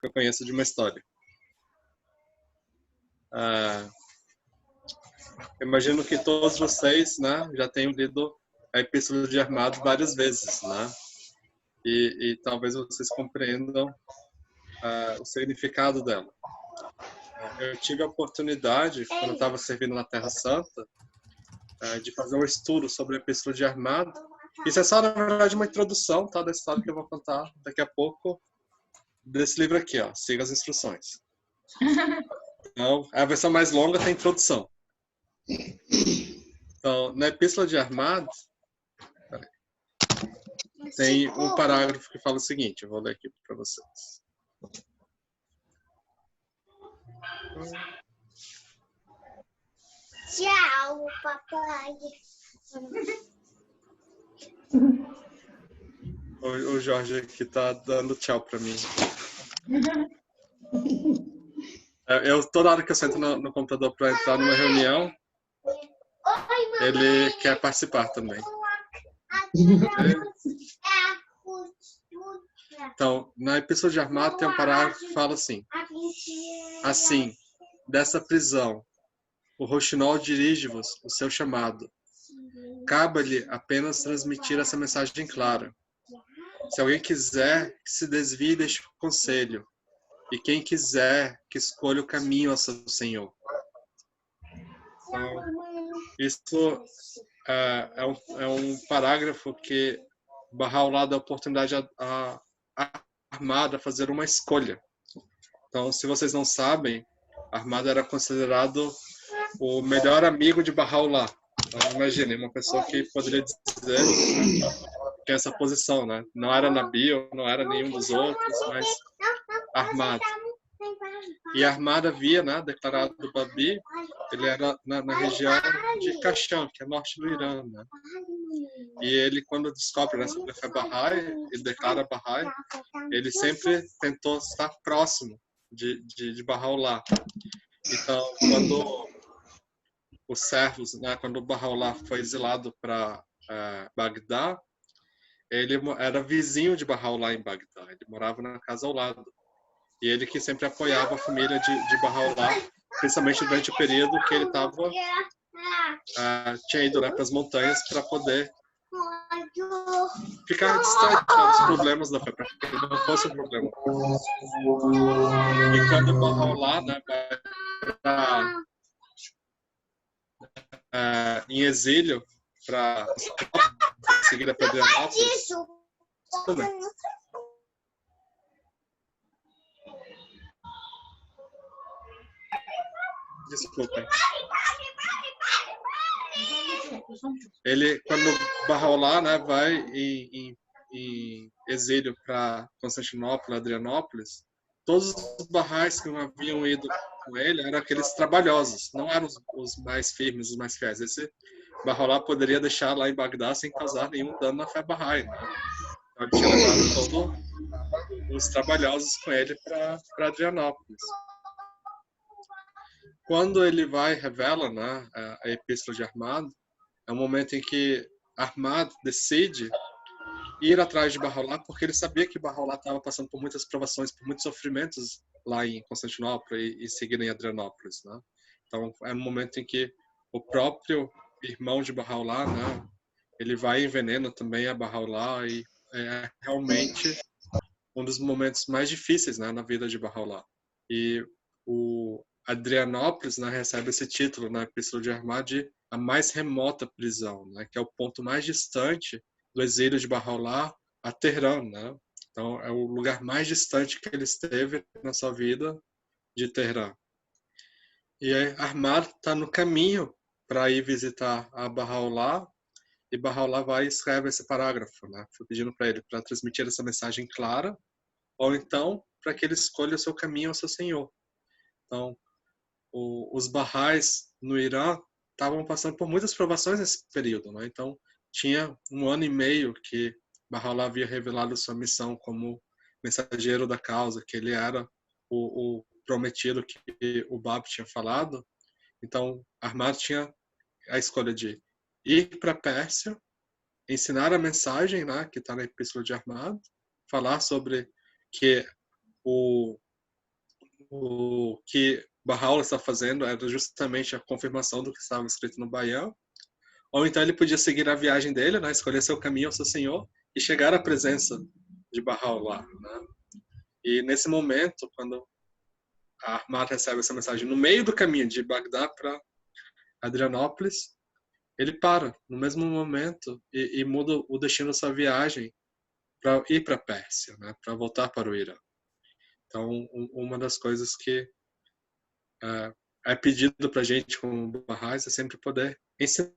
que eu conheço de uma história. Imagino que todos vocês, né, já tenham lido a Epístola de Armado várias vezes, né? E talvez vocês compreendam o significado dela. Eu tive a oportunidade, quando eu estava servindo na Terra Santa, de fazer um estudo sobre a Epístola de Armado. Isso é só, na verdade, uma introdução, tá, da história que eu vou contar daqui a pouco desse livro aqui, ó. Siga as instruções. Então, a versão mais longa tem introdução. Então, na Epístola de Armado, tem um parágrafo que fala o seguinte, eu vou ler aqui para vocês. Tchau, papai. O Jorge aqui tá dando tchau para mim. Toda hora que eu sento no computador para entrar numa reunião, ele quer participar também. Então, na Epístola de Armado tem um parágrafo que fala assim: assim, dessa prisão, o roxinol dirige-vos o seu chamado. Cabe-lhe apenas transmitir essa mensagem clara. Se alguém quiser, que se desvie deste conselho. E quem quiser, que escolha o caminho ao seu Senhor. Então, isso é um parágrafo que Bahá'u'lláh dá a oportunidade a Armado a fazer uma escolha. Então, se vocês não sabem, Armado era considerado o melhor amigo de Bahá'u'lláh. Então, imagine, uma pessoa que poderia dizer que tem essa posição, né? Não era Nabi, não era nenhum dos outros, mas Armado. E Armado havia, né, declarado do Babi, ele era na região de Kashan, que é norte do Irã, né? E ele, quando descobre, né, sobre a fé Bahá'í, ele declara Bahá'í, ele sempre tentou estar próximo de Bahá'u'lláh. Então, quando os servos, né, quando Bahá'u'lláh foi exilado para Bagdá, ele era vizinho de Bahá'u'lláh em Bagdá, ele morava na casa ao lado. E ele que sempre apoiava a família de Bahá'u'lláh, principalmente durante o período que ele tinha ido, né, para as montanhas para poder ficar distante dos problemas da fé, para que ele não fosse um problema. E quando Bahá'u'lláh, né, vai em exílio para seguir a Pedrianópolis, desculpem. Ele, quando Bahá'u'lláh, né, vai em exílio para Constantinopla, Adrianópolis, todos os Bahá'ís que não haviam ido com ele eram aqueles trabalhosos, não eram os mais firmes, os mais fiéis. Esse Bahá'u'lláh poderia deixar lá em Bagdá sem causar nenhum dano na fé Bahá'í, né? Então, ele tinha levado todos os trabalhosos com ele para Adrianópolis. Quando ele vai e revela, né, a Epístola de Armado, é um momento em que Armado decide ir atrás de Bahá'u'lláh, porque ele sabia que Bahá'u'lláh estava passando por muitas provações, por muitos sofrimentos lá em Constantinopla e seguindo em Adrianópolis, né? Então, é um momento em que o próprio irmão de Bahá'u'lláh, né, ele vai e envenena também a Bahá'u'lláh, e é realmente um dos momentos mais difíceis, né, na vida de Bahá'u'lláh. E o Adrianópolis, né, recebe esse título na Epístola de Armado de a mais remota prisão, né, que é o ponto mais distante do exílio de Bahá'u'lláh a Teherã, né? Então, é o lugar mais distante que ele esteve na sua vida de Teherã. E aí, Armado está no caminho para ir visitar a Bahá'u'lláh, e Bahá'u'lláh vai e escreve esse parágrafo, né? Foi pedindo para ele para transmitir essa mensagem clara, ou então para que ele escolha o seu caminho ao seu Senhor. Então, os Bahá'ís no Irã estavam passando por muitas provações nesse período, né? Então, tinha 1 ano e meio que Bahá'u'lláh havia revelado sua missão como mensageiro da causa, que ele era o prometido que o Bab tinha falado. Então, Armado tinha a escolha de ir para a Pérsia, ensinar a mensagem, né, que está na Epístola de Armado, falar sobre que o o que Baha'u'llah está fazendo era justamente a confirmação do que estava escrito no Bayan, ou então ele podia seguir a viagem dele, né, escolher seu caminho ao seu Senhor e chegar à presença de Baha'u'llah, né? E nesse momento, quando a Ahmad recebe essa mensagem no meio do caminho de Bagdá para Adrianópolis, ele para no mesmo momento e muda o destino da sua viagem para ir para a Pérsia, né, para voltar para o Irã. Então, uma das coisas que é pedido para a gente como Baha'is é sempre poder ensinar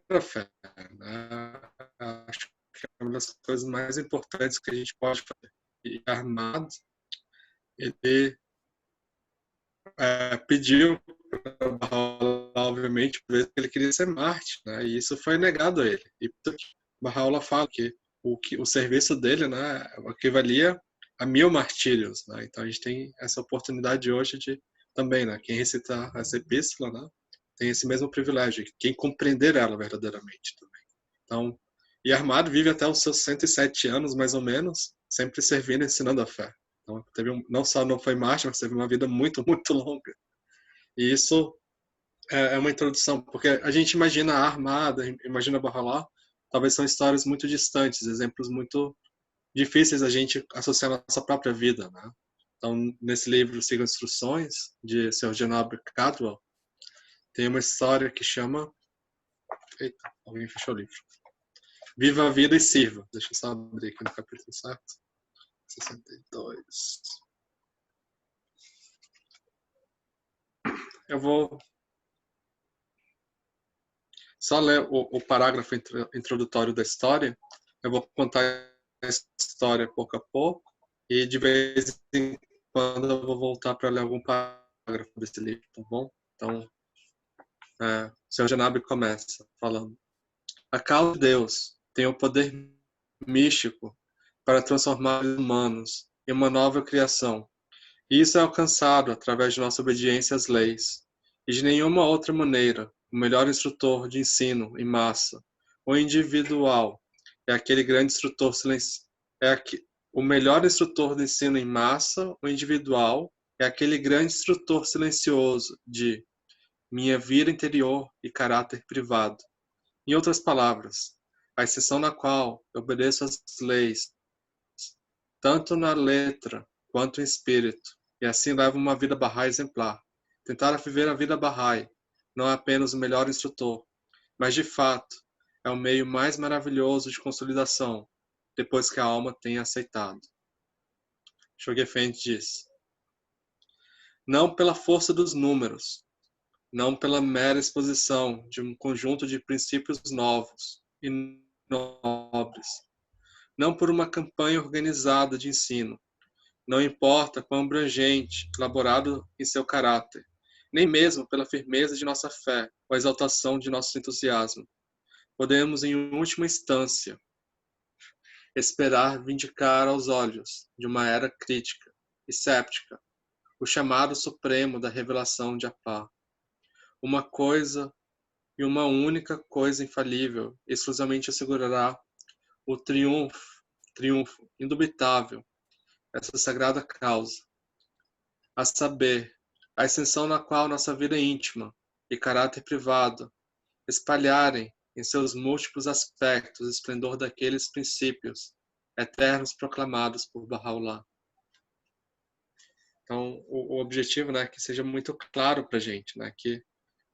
a fé, né? Acho que é uma das coisas mais importantes que a gente pode fazer. E Ahmad, ele pediu para Baha'u'llah, obviamente, por isso que ele queria ser Marte, né? E isso foi negado a ele. E Baha'u'llah fala que o serviço dele, né, equivalia a 1000 martírios, né? Então a gente tem essa oportunidade hoje de também, né, quem recitar essa epístola, né, tem esse mesmo privilégio, quem compreender ela verdadeiramente também. Então, e Ahmad vive até os seus 107 anos, mais ou menos, sempre servindo e ensinando a fé. Então, não só não foi mártir, mas teve uma vida muito, muito longa. E isso é uma introdução, porque a gente imagina a Armada, imagina Baha'u'llah, talvez são histórias muito distantes, exemplos muito difíceis a gente associar à nossa própria vida, né? Então, nesse livro Siga Instruções, de Sr. Janab Cadwell, tem uma história que chama... Eita, alguém fechou o livro. Viva a vida e sirva. Deixa eu só abrir aqui no capítulo certo. 62. Eu vou só ler o parágrafo introdutório da história. Eu vou contar a história pouco a pouco e de vez em quando eu vou voltar para ler algum parágrafo desse livro, tá bom? Então, o Sr. Janab começa falando: a causa de Deus tem o poder místico para transformar os humanos em uma nova criação. E isso é alcançado através de nossa obediência às leis. E de nenhuma outra maneira, o melhor instrutor de ensino em massa ou individual é aquele grande instrutor silencioso. O melhor instrutor de ensino em massa ou individual é aquele grande instrutor silencioso de minha vida interior e caráter privado. Em outras palavras, a exceção na qual eu obedeço às leis, tanto na letra quanto em espírito, e assim levo uma vida Bahá'í exemplar. Tentar viver a vida Bahá'í não é apenas o melhor instrutor, mas de fato é o meio mais maravilhoso de consolidação, depois que a alma tenha aceitado. Chogyam Effendi diz: não pela força dos números, não pela mera exposição de um conjunto de princípios novos e nobres, não por uma campanha organizada de ensino, não importa quão abrangente, elaborado em seu caráter, nem mesmo pela firmeza de nossa fé ou a exaltação de nosso entusiasmo. Podemos, em última instância, esperar vindicar aos olhos de uma era crítica e séptica o chamado supremo da revelação de Apá. Uma coisa e uma única coisa infalível exclusivamente assegurará o triunfo indubitável essa sagrada causa, a saber, a extensão na qual nossa vida íntima e caráter privado espalharem em seus múltiplos aspectos o esplendor daqueles princípios eternos proclamados por Baha'u'llah. Então, o objetivo, né, é que seja muito claro para a gente, né, que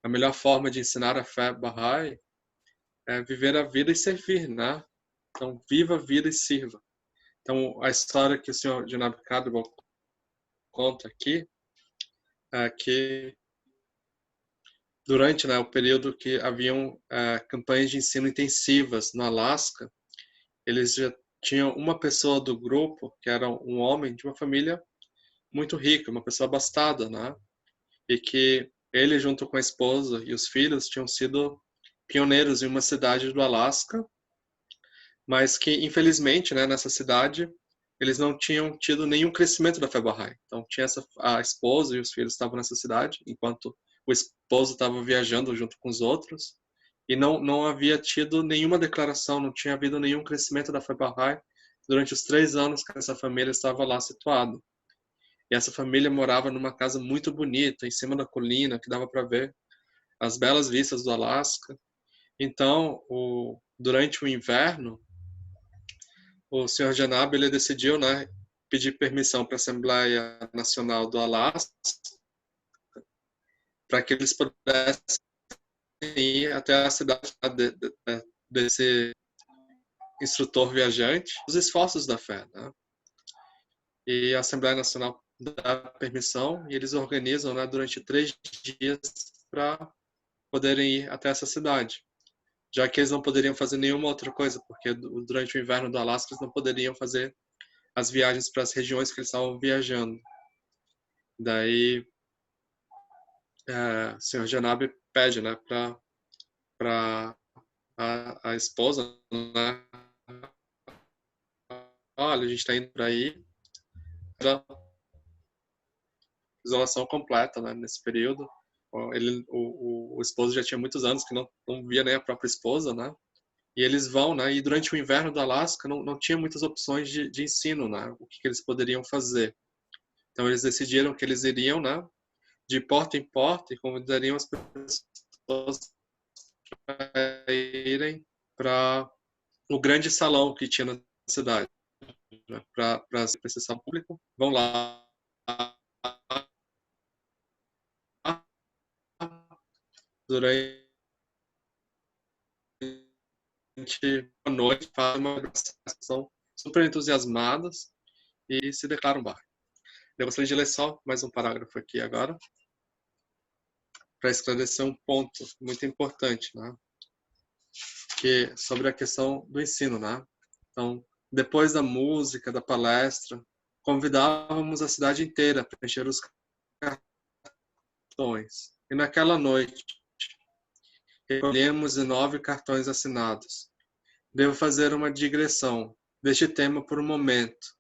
a melhor forma de ensinar a fé Bahá'í é viver a vida e servir, né? Então, viva a vida e sirva. Então, a história que o Sr. Janab Cadwell conta aqui é que durante, né, o período que haviam campanhas de ensino intensivas no Alasca, eles já tinham uma pessoa do grupo que era um homem de uma família muito rica, uma pessoa abastada, né? E que ele, junto com a esposa e os filhos, tinham sido pioneiros em uma cidade do Alasca, mas que, infelizmente, né, nessa cidade, eles não tinham tido nenhum crescimento da fé Bahá'í. Então, a esposa e os filhos estavam nessa cidade, enquanto o esposo estava viajando junto com os outros, e não havia tido nenhuma declaração, não tinha havido nenhum crescimento da fé Bahá'í durante os 3 anos que essa família estava lá situada. E essa família morava numa casa muito bonita, em cima da colina, que dava para ver as belas vistas do Alasca. Então, durante o inverno, o Sr. Janab ele decidiu, né, pedir permissão para a Assembleia Nacional do Alasca para que eles pudessem ir até a cidade desse instrutor viajante, os esforços da fé, né? E a Assembleia Nacional dá permissão e eles organizam, né, durante 3 dias para poderem ir até essa cidade, já que eles não poderiam fazer nenhuma outra coisa, porque durante o inverno do Alasca eles não poderiam fazer as viagens para as regiões que eles estavam viajando. Daí, o Sr. Janabe pede, né, para a esposa, né, olha, a gente está indo para aí, era isolação completa, né, nesse período. O esposo já tinha muitos anos que não via nem a própria esposa, né? E eles vão, né? E durante o inverno do Alasca não tinha muitas opções de ensino, né? O que eles poderiam fazer. Então eles decidiram que eles iriam, né? De porta em porta e convidariam as pessoas para irem para o grande salão que tinha na cidade, né? Para esse salão público. Vão lá durante a noite, fazem uma são super entusiasmadas e se declaram bar. Eu gostaria de ler só mais um parágrafo aqui agora, para esclarecer um ponto muito importante, né? Que sobre a questão do ensino, né? Então, depois da música, da palestra, convidávamos a cidade inteira para encher os cartões. E naquela noite, recolhemos 19 cartões assinados. Devo fazer uma digressão deste tema por um momento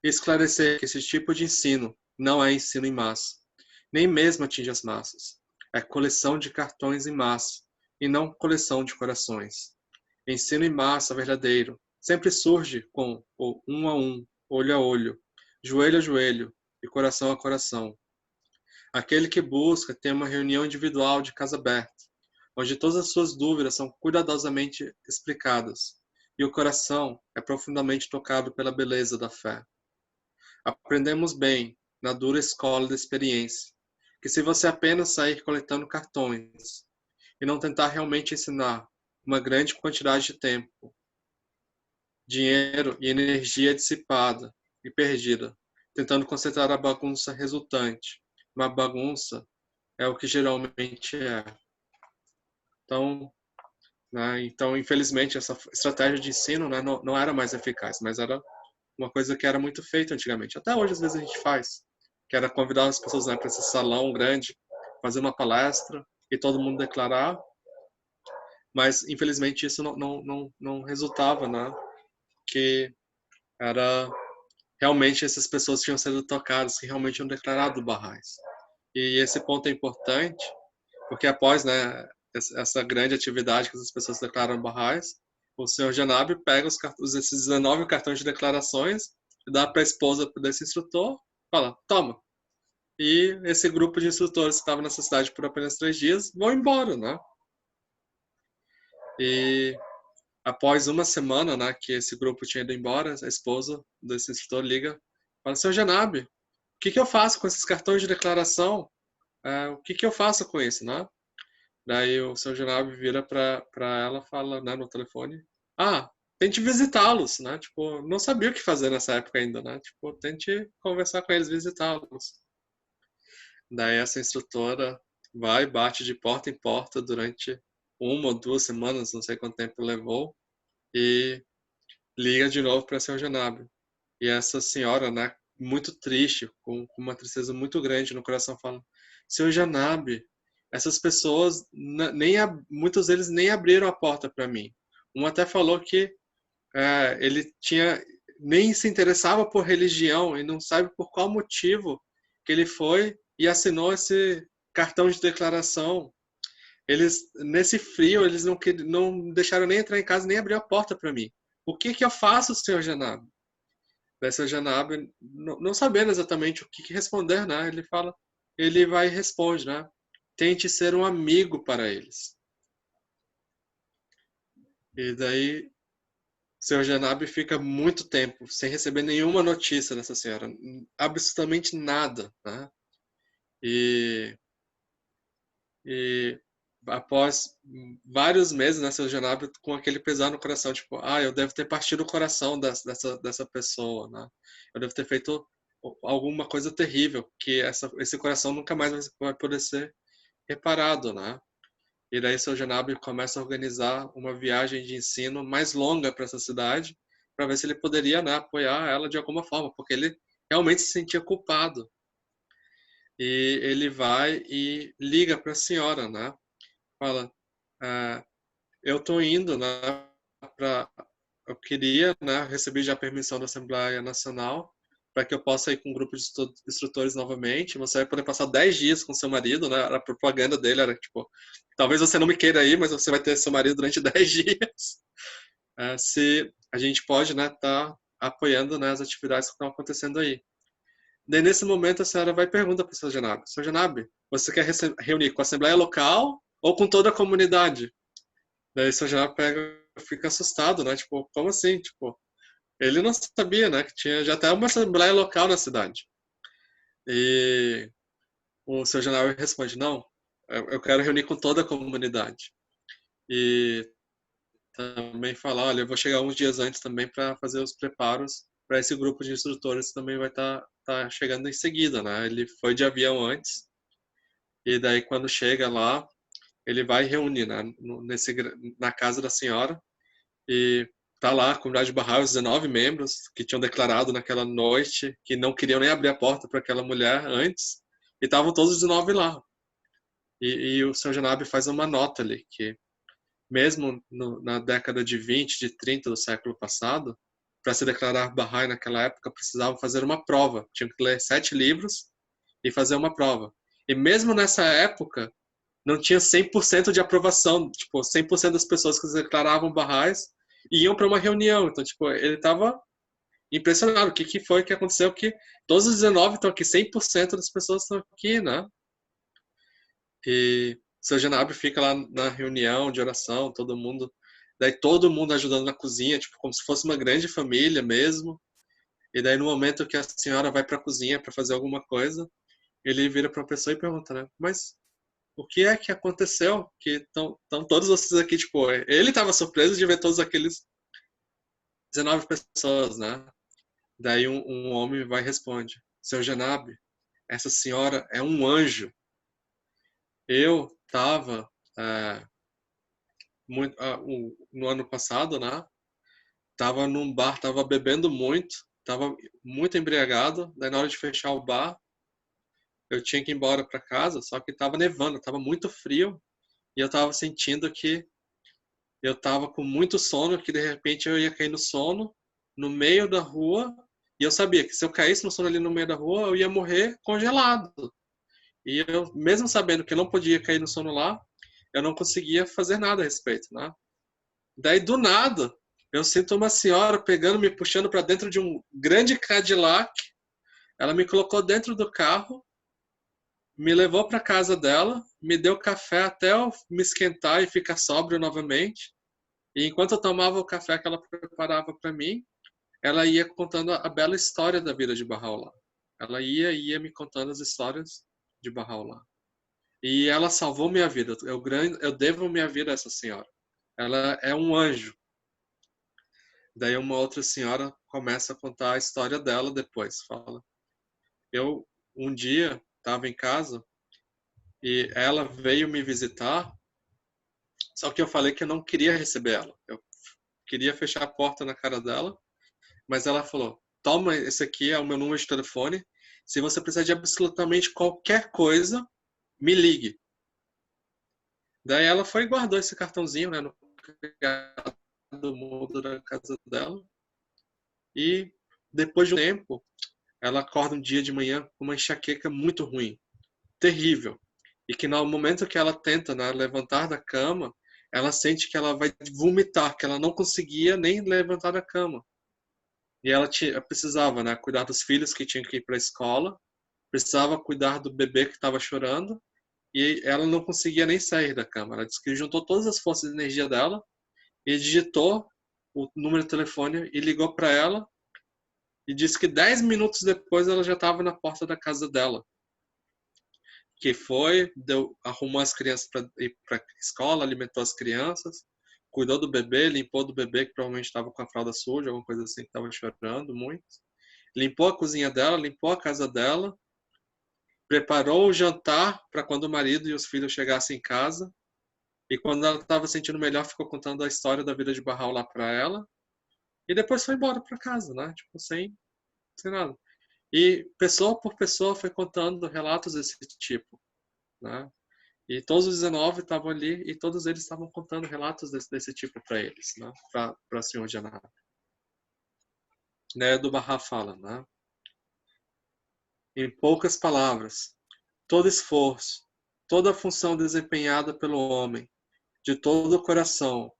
e esclarecer que esse tipo de ensino não é ensino em massa, nem mesmo atinge as massas. É coleção de cartões em massa e não coleção de corações. Ensino em massa verdadeiro sempre surge com o um a um, olho a olho, joelho a joelho e coração a coração. Aquele que busca tem uma reunião individual de casa aberta, onde todas as suas dúvidas são cuidadosamente explicadas e o coração é profundamente tocado pela beleza da fé. Aprendemos bem, na dura escola da experiência, que se você apenas sair coletando cartões e não tentar realmente ensinar uma grande quantidade de tempo, dinheiro e energia dissipada e perdida, tentando concentrar a bagunça resultante. Uma bagunça é o que geralmente é. Então, né, infelizmente, essa estratégia de ensino, né, não era mais eficaz, mas era uma coisa que era muito feita antigamente. Até hoje, às vezes, a gente faz, que era convidar as pessoas, né, para esse salão grande, fazer uma palestra e todo mundo declarar, mas, infelizmente, isso não resultava, né, que era realmente essas pessoas tinham sido tocadas, que realmente tinham declarado Barrais. E esse ponto é importante, porque após, né, essa grande atividade que as pessoas declaram Barrais, o senhor Janab pega esses 19 cartões de declarações e dá para a esposa desse instrutor, fala, toma. E esse grupo de instrutores que estava nessa cidade por apenas 3 dias vão embora, né? E após uma semana, né, que esse grupo tinha ido embora, a esposa desse instrutor liga, fala, senhor Janab, o que eu faço com esses cartões de declaração? O que eu faço com isso, né? Daí o seu Janab vira para ela e fala, né, no telefone, tente visitá-los, né? Tipo, não sabia o que fazer nessa época ainda, né? Tipo, tente conversar com eles, visitá-los. Daí essa instrutora vai, bate de porta em porta durante 1 ou 2 semanas, não sei quanto tempo levou, e liga de novo para seu Janab. E essa senhora, né, muito triste, com uma tristeza muito grande no coração, fala, seu Janab, essas pessoas, muitos deles nem abriram a porta para mim. Um até falou que ele nem se interessava por religião e não sabe por qual motivo que ele foi e assinou esse cartão de declaração. Eles, nesse frio, eles não deixaram nem entrar em casa, nem abrir a porta para mim. O que eu faço, senhor Janab? Daí seu Janab, não sabendo exatamente o que responder, né? Ele vai e responde, né? Tente ser um amigo para eles. E daí seu Janab fica muito tempo sem receber nenhuma notícia dessa senhora, absolutamente nada, né? E, e após vários meses, né, seu Janab com aquele pesar no coração, tipo, eu devo ter partido o coração dessa pessoa, né? Eu devo ter feito alguma coisa terrível, que esse coração nunca mais vai poder ser reparado, né? E daí seu Janab começa a organizar uma viagem de ensino mais longa para essa cidade, para ver se ele poderia, né, apoiar ela de alguma forma, porque ele realmente se sentia culpado. E ele vai e liga para a senhora, né? Fala, eu tô indo, né, para eu queria, né, receber já a permissão da Assembleia Nacional para que eu possa ir com um grupo de instrutores novamente. Você vai poder passar 10 dias com seu marido, né? A propaganda dele era tipo, talvez você não me queira ir, mas você vai ter seu marido durante 10 dias. Se a gente pode, né, tá apoiando, né, as atividades que estão acontecendo aí. Daí, nesse momento, a senhora vai e pergunta para o seu Janab, você quer reunir com a Assembleia Local ou com toda a comunidade? Daí o seu Janab fica assustado, né? Tipo, como assim? Tipo, ele não sabia, né, que tinha já até uma Assembleia Local na cidade. E o seu Janab responde, não, eu quero reunir com toda a comunidade. E também falar, olha, eu vou chegar uns dias antes também para fazer os preparos para esse grupo de instrutores que também vai tá chegando em seguida, né? Ele foi de avião antes e daí quando chega lá, ele vai reunir, né, na casa da senhora e tá lá a comunidade de Bahá'í, os 19 membros que tinham declarado naquela noite que não queriam nem abrir a porta para aquela mulher antes e estavam todos os 19 lá. E o Sr. Janab faz uma nota ali que mesmo na década de 20, de 30 do século passado, para se declarar Bahá'í naquela época, precisavam fazer uma prova. Tinham que ler 7 livros e fazer uma prova. E mesmo nessa época, não tinha 100% de aprovação. Tipo, 100% das pessoas que se declaravam Bahá'ís iam para uma reunião. Então, tipo, ele estava impressionado. O que foi que aconteceu? Que todos os 19 estão aqui, 100% das pessoas estão aqui, né? E o seu Genabro fica lá na reunião de oração, todo mundo ajudando na cozinha, tipo, como se fosse uma grande família mesmo. E daí, no momento que a senhora vai para a cozinha para fazer alguma coisa, ele vira para a pessoa e pergunta, né? Mas o que é que aconteceu? Que estão todos vocês aqui, tipo, ele estava surpreso de ver todos aqueles 19 pessoas, né? Daí um homem vai e responde, seu Janab, essa senhora é um anjo. Eu estava no ano passado, né? Tava num bar, tava bebendo muito, tava muito embriagado. Daí na hora de fechar o bar, eu tinha que ir embora para casa, só que tava nevando, tava muito frio e eu tava sentindo que eu tava com muito sono, que de repente eu ia cair no sono no meio da rua e eu sabia que se eu caísse no sono ali no meio da rua, eu ia morrer congelado. E eu, mesmo sabendo que eu não podia cair no sono lá, eu não conseguia fazer nada a respeito, né? Daí, do nada, eu sinto uma senhora pegando, me puxando para dentro de um grande Cadillac. Ela me colocou dentro do carro, me levou para casa dela, me deu café até eu me esquentar e ficar sóbrio novamente. E enquanto eu tomava o café que ela preparava para mim, ela ia contando a bela história da vida de Bahá'u'lláh. Ela ia me contando as histórias de Bahá'u'lláh. E ela salvou minha vida. Eu devo minha vida a essa senhora. Ela é um anjo. Daí uma outra senhora começa a contar a história dela depois. Fala, eu um dia estava em casa e ela veio me visitar, só que eu falei que eu não queria receber ela. Eu queria fechar a porta na cara dela, mas ela falou, toma, esse aqui é o meu número de telefone. Se você precisar de absolutamente qualquer coisa, me ligue. Daí ela foi e guardou esse cartãozinho, né, no do mundo da casa dela. E depois de um tempo, ela acorda um dia de manhã com uma enxaqueca muito ruim, terrível. E que no momento que ela tenta, né, levantar da cama, ela sente que ela vai vomitar, que ela não conseguia nem levantar da cama. E ela precisava, né, cuidar dos filhos que tinham que ir para a escola, precisava cuidar do bebê que estava chorando, e ela não conseguia nem sair da cama. Ela disse que juntou todas as forças de energia dela e digitou o número de telefone e ligou para ela e disse que 10 minutos depois ela já estava na porta da casa dela. Que foi, arrumou as crianças para ir para a escola, alimentou as crianças, cuidou do bebê, limpou do bebê que provavelmente estava com a fralda suja, alguma coisa assim, que estava chorando muito. Limpou a cozinha dela, limpou a casa dela, preparou o jantar para quando o marido e os filhos chegassem em casa. E quando ela estava sentindo melhor, ficou contando a história da vida de Barral lá para ela. E depois foi embora para casa, né? Tipo, sem nada. E pessoa por pessoa foi contando relatos desse tipo, né? E todos os 19 estavam ali e todos eles estavam contando relatos desse tipo para eles, né? Para o senhor Janab. Né? Do Bahá fala, né? Em poucas palavras, todo esforço, toda função desempenhada pelo homem, de todo o coração,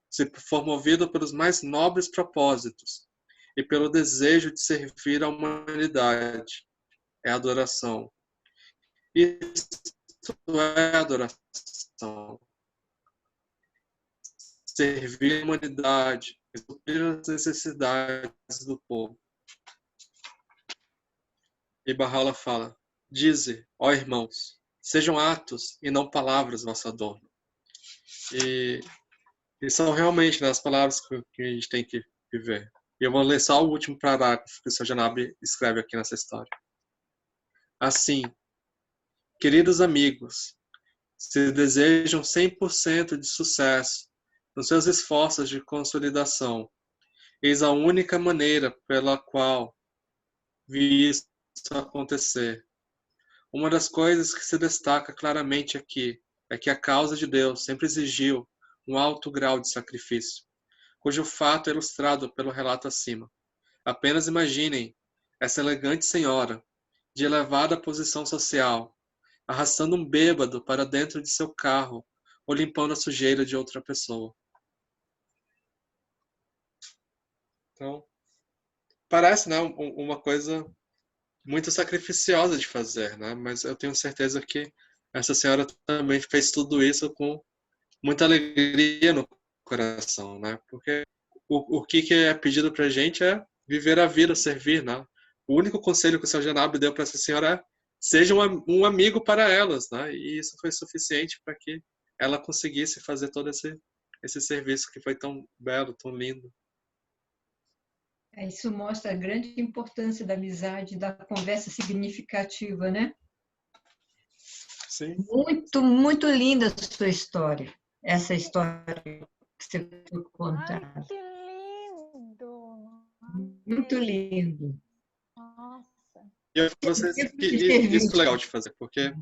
se for movido pelos mais nobres propósitos e pelo desejo de servir à humanidade, é adoração. Isto é adoração. Servir a humanidade, suprir as necessidades do povo. E Bahá'u'lláh fala: dize, ó irmãos, sejam atos e não palavras vosso adorno. E são realmente, né, as palavras que a gente tem que viver. E eu vou ler só o último parágrafo que o Sr. Janab escreve aqui nessa história. Assim, queridos amigos, se desejam 100% de sucesso nos seus esforços de consolidação, eis a única maneira pela qual vi isso acontecer. Uma das coisas que se destaca claramente aqui é que a causa de Deus sempre exigiu um alto grau de sacrifício, cujo fato é ilustrado pelo relato acima. Apenas imaginem essa elegante senhora, de elevada posição social, arrastando um bêbado para dentro de seu carro ou limpando a sujeira de outra pessoa. Então, parece, né, uma coisa muito sacrificiosa de fazer, né? Mas eu tenho certeza que essa senhora também fez tudo isso com muita alegria no coração, né? Porque o que é pedido pra gente é viver a vida, servir, né? O único conselho que o Sr. Janab deu para essa senhora é: seja um amigo para elas, né? E isso foi suficiente para que ela conseguisse fazer todo esse serviço que foi tão belo, tão lindo. Isso mostra a grande importância da amizade, da conversa significativa, né? Sim. Muito, muito linda a sua história. Essa história que você foi contar. Ai, que lindo! Muito lindo. Nossa. E isso foi legal de fazer, porque